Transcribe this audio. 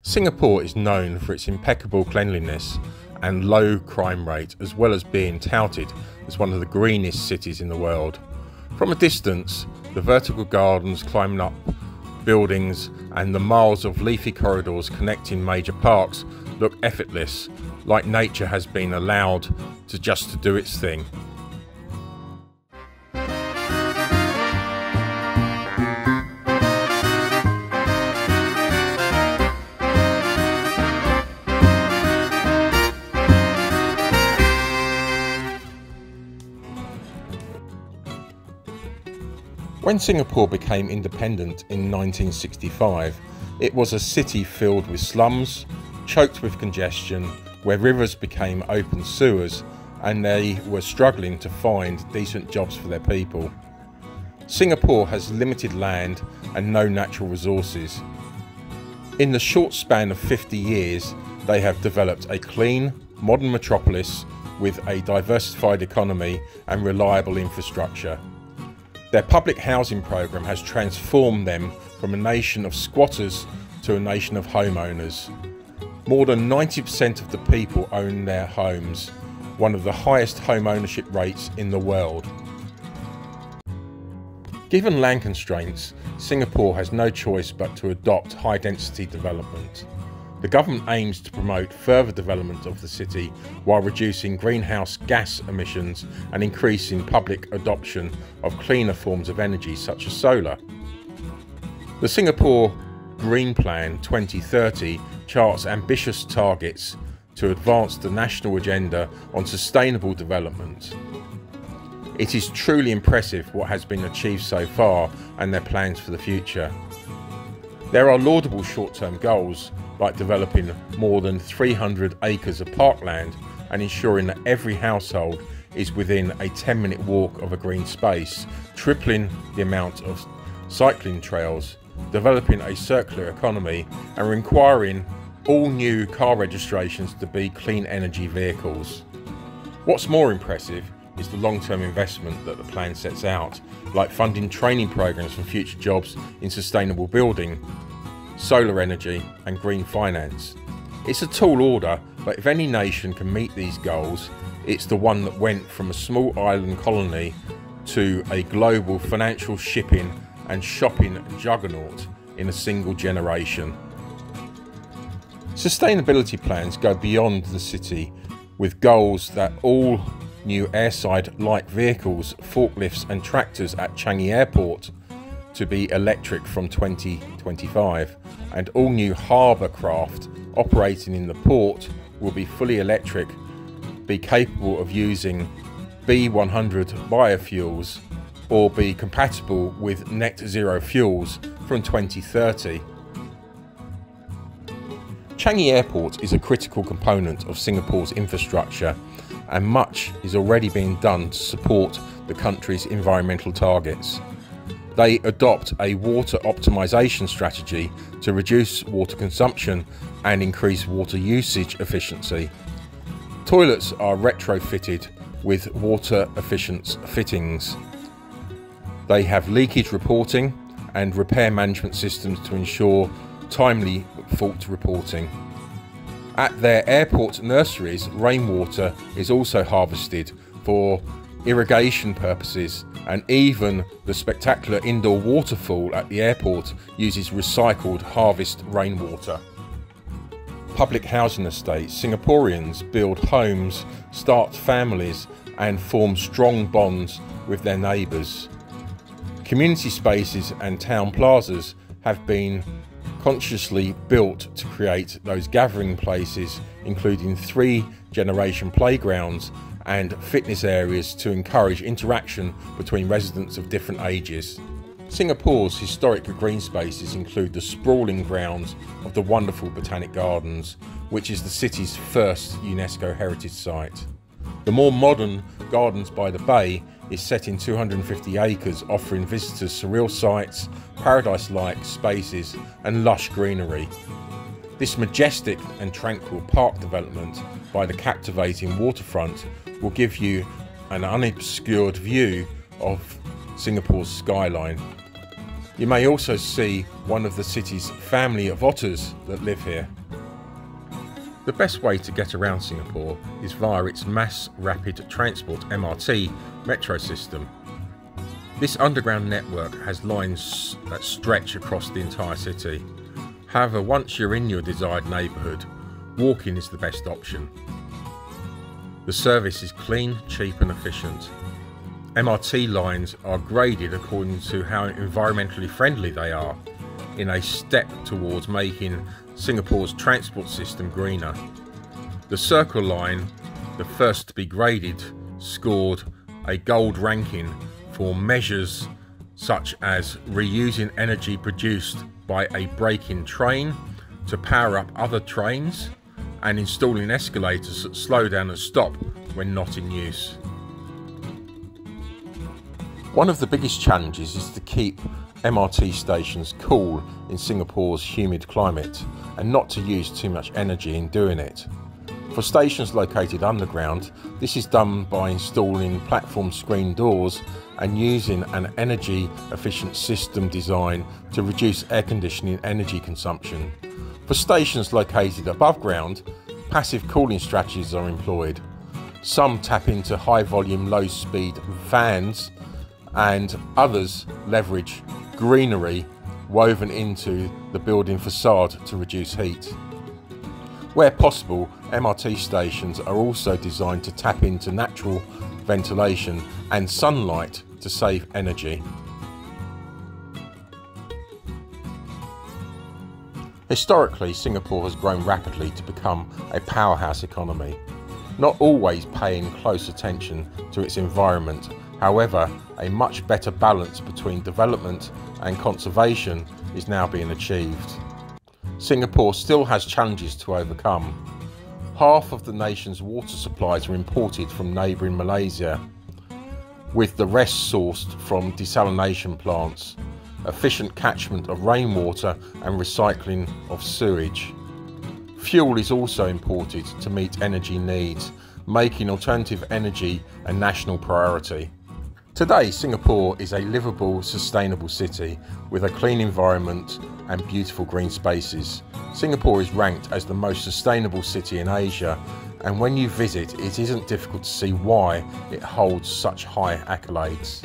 Singapore is known for its impeccable cleanliness and low crime rate, as well as being touted as one of the greenest cities in the world. From a distance, the vertical gardens climbing up buildings and the miles of leafy corridors connecting major parks look effortless, like nature has been allowed to just do its thing. When Singapore became independent in 1965, it was a city filled with slums, choked with congestion, where rivers became open sewers and they were struggling to find decent jobs for their people. Singapore has limited land and no natural resources. In the short span of 50 years, they have developed a clean, modern metropolis with a diversified economy and reliable infrastructure. Their public housing program has transformed them from a nation of squatters to a nation of homeowners. More than 90% of the people own their homes, one of the highest home ownership rates in the world. Given land constraints, Singapore has no choice but to adopt high-density development. The government aims to promote further development of the city while reducing greenhouse gas emissions and increasing public adoption of cleaner forms of energy such as solar. The Singapore Green Plan 2030 charts ambitious targets to advance the national agenda on sustainable development. It is truly impressive what has been achieved so far and their plans for the future. There are laudable short-term goals, like developing more than 300 acres of parkland and ensuring that every household is within a 10-minute walk of a green space, tripling the amount of cycling trails, developing a circular economy and requiring all new car registrations to be clean energy vehicles. What's more impressive is the long-term investment that the plan sets out, like funding training programs for future jobs in sustainable building, solar energy and green finance. It's a tall order, but if any nation can meet these goals, it's the one that went from a small island colony to a global financial shipping and shopping juggernaut in a single generation. Sustainability plans go beyond the city with goals that all new airside light vehicles, forklifts and tractors at Changi Airport to be electric from 2025, and all new harbour craft operating in the port will be fully electric, be capable of using B100 biofuels or be compatible with net zero fuels from 2030. Changi Airport is a critical component of Singapore's infrastructure, and much is already being done to support the country's environmental targets. They adopt a water optimisation strategy to reduce water consumption and increase water usage efficiency. Toilets are retrofitted with water efficient fittings. They have leakage reporting and repair management systems to ensure timely fault reporting. At their airport nurseries, rainwater is also harvested for irrigation purposes, and even the spectacular indoor waterfall at the airport uses recycled harvest rainwater. Public housing estates. Singaporeans build homes, start families and form strong bonds with their neighbours. Community spaces and town plazas have been consciously built to create those gathering places, including 3-generation playgrounds and fitness areas to encourage interaction between residents of different ages. Singapore's historic green spaces include the sprawling grounds of the wonderful Botanic Gardens, which is the city's first UNESCO heritage site. The more modern Gardens by the Bay is set in 250 acres, offering visitors surreal sights, paradise-like spaces and lush greenery. This majestic and tranquil park development by the captivating waterfront will give you an unobscured view of Singapore's skyline. You may also see one of the city's family of otters that live here. The best way to get around Singapore is via its Mass Rapid Transport (MRT) metro system. This underground network has lines that stretch across the entire city. However, once you're in your desired neighbourhood, walking is the best option. The service is clean, cheap and efficient. MRT lines are graded according to how environmentally friendly they are, in a step towards making Singapore's transport system greener. The Circle Line, the first to be graded, scored a gold ranking for measures such as reusing energy produced by a braking train to power up other trains and installing escalators that slow down and stop when not in use. One of the biggest challenges is to keep MRT stations cool in Singapore's humid climate and not to use too much energy in doing it. For stations located underground, this is done by installing platform screen doors and using an energy efficient system design to reduce air conditioning energy consumption. For stations located above ground, passive cooling strategies are employed. Some tap into high volume, low speed fans, and others leverage greenery woven into the building facade to reduce heat. Where possible, MRT stations are also designed to tap into natural ventilation and sunlight to save energy. Historically, Singapore has grown rapidly to become a powerhouse economy, not always paying close attention to its environment. However, a much better balance between development and conservation is now being achieved. Singapore still has challenges to overcome. Half of the nation's water supplies are imported from neighbouring Malaysia, with the rest sourced from desalination plants, efficient catchment of rainwater and recycling of sewage. Fuel is also imported to meet energy needs, making alternative energy a national priority. Today, Singapore is a livable, sustainable city with a clean environment and beautiful green spaces. Singapore is ranked as the most sustainable city in Asia, and when you visit, it isn't difficult to see why it holds such high accolades.